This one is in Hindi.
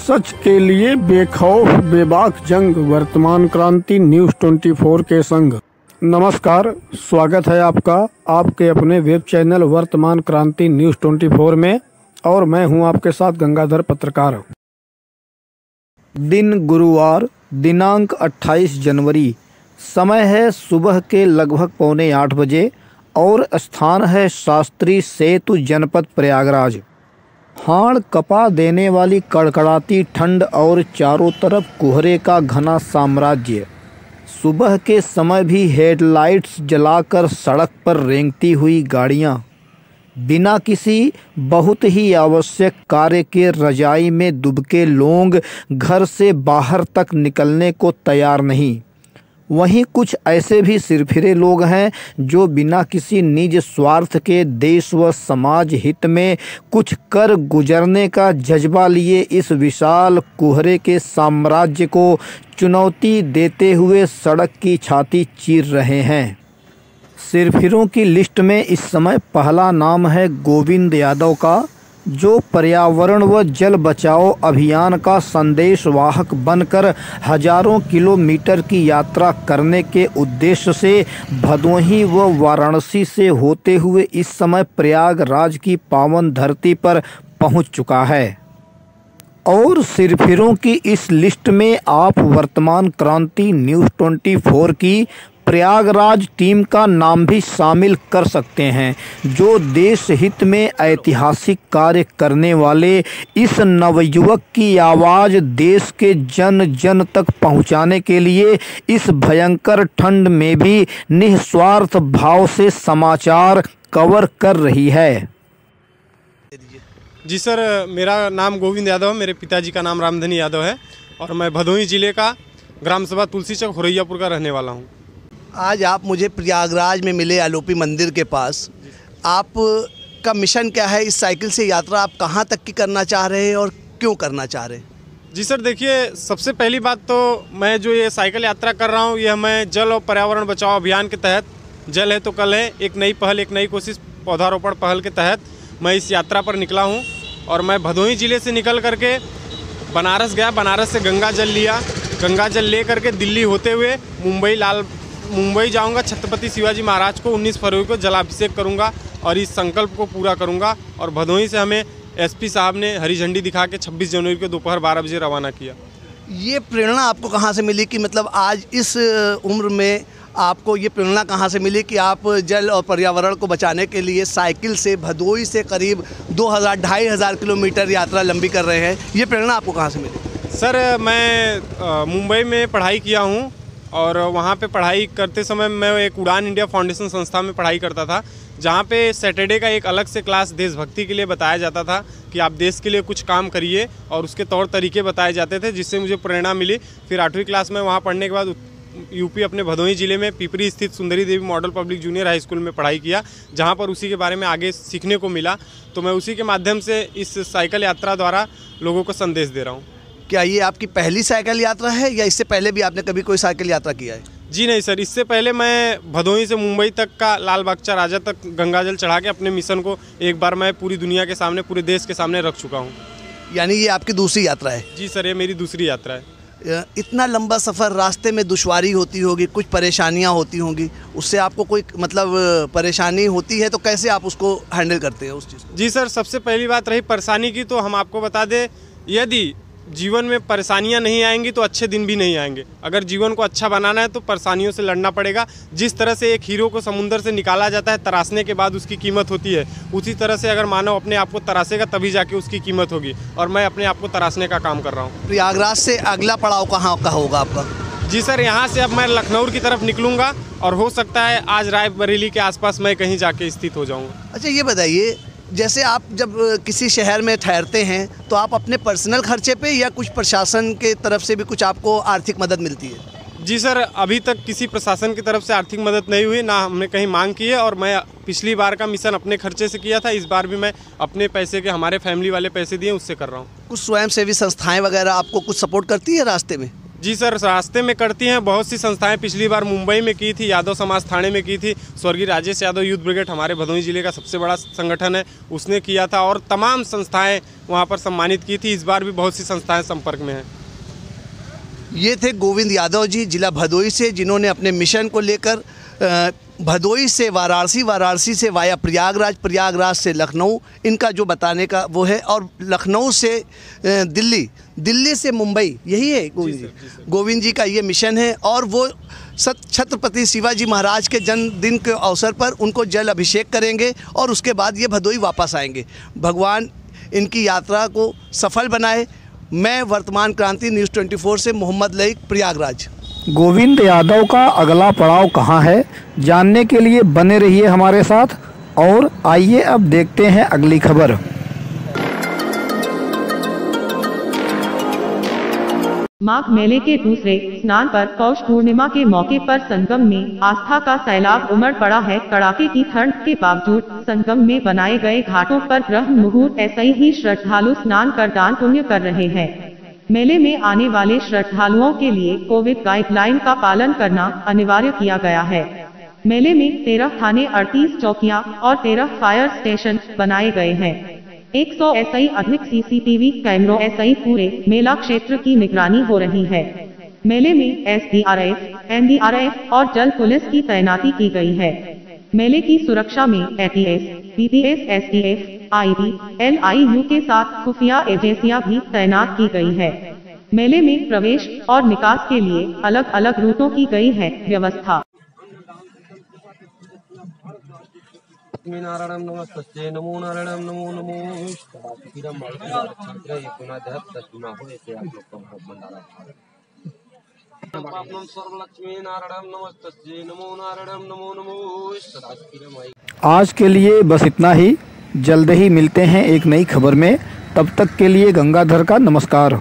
सच के लिए बेखौफ बेबाक जंग, वर्तमान क्रांति न्यूज़ 24 के संग। नमस्कार, स्वागत है आपका आपके अपने वेब चैनल वर्तमान क्रांति न्यूज़ 24 में, और मैं हूं आपके साथ गंगाधर पत्रकार। दिन गुरुवार, दिनांक 28 जनवरी। समय है सुबह के लगभग 7:45 बजे और स्थान है शास्त्री सेतु, जनपद प्रयागराज। हाड़ कपा देने वाली कड़कड़ाती ठंड और चारों तरफ कोहरे का घना साम्राज्य। सुबह के समय भी हेडलाइट्स जलाकर सड़क पर रेंगती हुई गाड़ियां, बिना किसी बहुत ही आवश्यक कार्य के रजाई में दुबके लोग घर से बाहर तक निकलने को तैयार नहीं। वहीं कुछ ऐसे भी सिरफिरे लोग हैं जो बिना किसी निज स्वार्थ के देश व समाज हित में कुछ कर गुजरने का जज्बा लिए इस विशाल कोहरे के साम्राज्य को चुनौती देते हुए सड़क की छाती चीर रहे हैं। सिरफिरों की लिस्ट में इस समय पहला नाम है गोविंद यादव का, जो पर्यावरण व जल बचाओ अभियान का संदेशवाहक बनकर हजारों किलोमीटर की यात्रा करने के उद्देश्य से भदोही व वाराणसी से होते हुए इस समय प्रयागराज की पावन धरती पर पहुंच चुका है। और सिरफिरों की इस लिस्ट में आप वर्तमान क्रांति न्यूज़ 24 की प्रयागराज टीम का नाम भी शामिल कर सकते हैं, जो देश हित में ऐतिहासिक कार्य करने वाले इस नवयुवक की आवाज़ देश के जन जन तक पहुंचाने के लिए इस भयंकर ठंड में भी निस्वार्थ भाव से समाचार कवर कर रही है। जी सर, मेरा नाम गोविंद यादव है। मेरे पिताजी का नाम रामधनी यादव है और मैं भदोही ज़िले का ग्राम सभा तुलसी चौक हुरैयापुर का रहने वाला हूँ। आज आप मुझे प्रयागराज में मिले आलोपी मंदिर के पास। आप का मिशन क्या है? इस साइकिल से यात्रा आप कहाँ तक की करना चाह रहे हैं और क्यों करना चाह रहे हैं? जी सर, देखिए, सबसे पहली बात तो मैं जो ये साइकिल यात्रा कर रहा हूँ, यह मैं जल और पर्यावरण बचाओ अभियान के तहत, जल है तो कल है, एक नई पहल, एक नई कोशिश पौधारोपण पहल के तहत मैं इस यात्रा पर निकला हूँ। और मैं भदोही ज़िले से निकल करके बनारस गया, बनारस से गंगा जल लिया, गंगा जल ले करके दिल्ली होते हुए मुंबई जाऊंगा। छत्रपति शिवाजी महाराज को 19 फरवरी को जलाभिषेक करूंगा और इस संकल्प को पूरा करूंगा। और भदोही से हमें एसपी साहब ने हरी झंडी दिखा के 26 जनवरी को दोपहर 12 बजे रवाना किया। ये प्रेरणा आपको कहाँ से मिली कि मतलब आज इस उम्र में आपको ये प्रेरणा कहाँ से मिली कि आप जल और पर्यावरण को बचाने के लिए साइकिल से भदोही से करीब 2,000-2,500 किलोमीटर यात्रा लंबी कर रहे हैं? ये प्रेरणा आपको कहाँ से मिली? सर, मैं मुंबई में पढ़ाई किया हूँ और वहाँ पे पढ़ाई करते समय मैं एक उड़ान इंडिया फाउंडेशन संस्था में पढ़ाई करता था, जहाँ पे सैटरडे का एक अलग से क्लास देशभक्ति के लिए बताया जाता था कि आप देश के लिए कुछ काम करिए, और उसके तौर तरीके बताए जाते थे, जिससे मुझे प्रेरणा मिली। फिर 8वीं क्लास में वहाँ पढ़ने के बाद यूपी अपने भदोही ज़िले में पिपरी स्थित Sundari Devi model public junior high school में पढ़ाई किया, जहाँ पर उसी के बारे में आगे सीखने को मिला। तो मैं उसी के माध्यम से इस साइकिल यात्रा द्वारा लोगों को संदेश दे रहा हूँ। क्या ये आपकी पहली साइकिल यात्रा है या इससे पहले भी आपने कभी कोई साइकिल यात्रा किया है? जी नहीं सर, इससे पहले मैं भदोही से मुंबई तक का लाल बागचा राजा तक गंगाजल चढ़ा के अपने मिशन को एक बार मैं पूरी दुनिया के सामने, पूरे देश के सामने रख चुका हूँ। यानी ये आपकी दूसरी यात्रा है? जी सर, ये मेरी दूसरी यात्रा है। इतना लंबा सफ़र, रास्ते में दुश्वारी होती होगी, कुछ परेशानियाँ होती होंगी, उससे आपको कोई मतलब परेशानी होती है तो कैसे आप उसको हैंडल करते हैं उस चीज़ को? जी सर, सबसे पहली बात रही परेशानी की, तो हम आपको बता दें, यदि जीवन में परेशानियां नहीं आएंगी तो अच्छे दिन भी नहीं आएंगे। अगर जीवन को अच्छा बनाना है तो परेशानियों से लड़ना पड़ेगा। जिस तरह से एक हीरो को समुद्र से निकाला जाता है, तराशने के बाद उसकी कीमत होती है, उसी तरह से अगर मानव अपने आप को तराशेगा तभी जाके उसकी कीमत होगी, और मैं अपने आप को तराशने का काम कर रहा हूँ। प्रयागराज से अगला पड़ाव कहाँ का होगा आपका? जी सर, यहाँ से अब मैं लखनऊ की तरफ निकलूँगा और हो सकता है आज रायबरेली के आसपास मैं कहीं जाके स्थित हो जाऊँगा। अच्छा, ये बताइए, जैसे आप जब किसी शहर में ठहरते हैं तो आप अपने पर्सनल खर्चे पे या कुछ प्रशासन के तरफ से भी कुछ आपको आर्थिक मदद मिलती है? जी सर, अभी तक किसी प्रशासन की तरफ से आर्थिक मदद नहीं हुई, ना हमने कहीं मांग की है। और मैं पिछली बार का मिशन अपने खर्चे से किया था, इस बार भी मैं अपने पैसे के, हमारे फैमिली वाले पैसे दिए, उससे कर रहा हूँ। कुछ स्वयंसेवी संस्थाएं वगैरह आपको कुछ सपोर्ट करती है रास्ते में? जी सर, रास्ते में करती हैं। बहुत सी संस्थाएं पिछली बार मुंबई में की थी, यादव समाज थाने में की थी। स्वर्गीय राजेश यादव यूथ ब्रिगेड हमारे भदोही जिले का सबसे बड़ा संगठन है, उसने किया था और तमाम संस्थाएं वहां पर सम्मानित की थी। इस बार भी बहुत सी संस्थाएं संपर्क में हैं। ये थे गोविंद यादव जी जिला भदोही से, जिन्होंने अपने मिशन को लेकर भदोही से वाराणसी, वाराणसी से वाया प्रयागराज, प्रयागराज से लखनऊ, इनका जो बताने का वो है, और लखनऊ से दिल्ली, दिल्ली से मुंबई, यही है गोविंद जी का ये मिशन है। और वो छत्रपति शिवाजी महाराज के जन्मदिन के अवसर पर उनको जल अभिषेक करेंगे और उसके बाद ये भदोही वापस आएंगे। भगवान इनकी यात्रा को सफल बनाए। मैं वर्तमान क्रांति न्यूज़ 24 से मोहम्मद लईक, प्रयागराज। गोविंद यादव का अगला पड़ाव कहाँ है, जानने के लिए बने रहिए हमारे साथ। और आइए अब देखते हैं अगली खबर। माघ मेले के दूसरे स्नान पर पौष पूर्णिमा के मौके पर संगम में आस्था का सैलाब उमड़ पड़ा है। कड़ाके की ठंड के बावजूद संगम में बनाए गए घाटों पर ब्रह्म मुहूर्त ऐसे ही श्रद्धालु स्नान कर दान पुण्य कर रहे हैं। मेले में आने वाले श्रद्धालुओं के लिए कोविड गाइडलाइन का पालन करना अनिवार्य किया गया है। मेले में 13 थाने, 38 चौकियां और 13 फायर स्टेशन बनाए गए हैं। 100 से अधिक CCTV कैमरों से पूरे मेला क्षेत्र की निगरानी हो रही है। मेले में SDRF, NDRF और जल पुलिस की तैनाती की गई है। मेले की सुरक्षा में ATS, PPS, STF, IB, LIU के साथ खुफिया एजेंसियां भी तैनात की गई है। मेले में प्रवेश और निकास के लिए अलग अलग रूटों की गई है व्यवस्था। नारायणं नमस्ते, नमो नारायणं, नमो नमो आज के लिए बस इतना ही। जल्द ही मिलते हैं एक नई खबर में। तब तक के लिए गंगाधर का नमस्कार।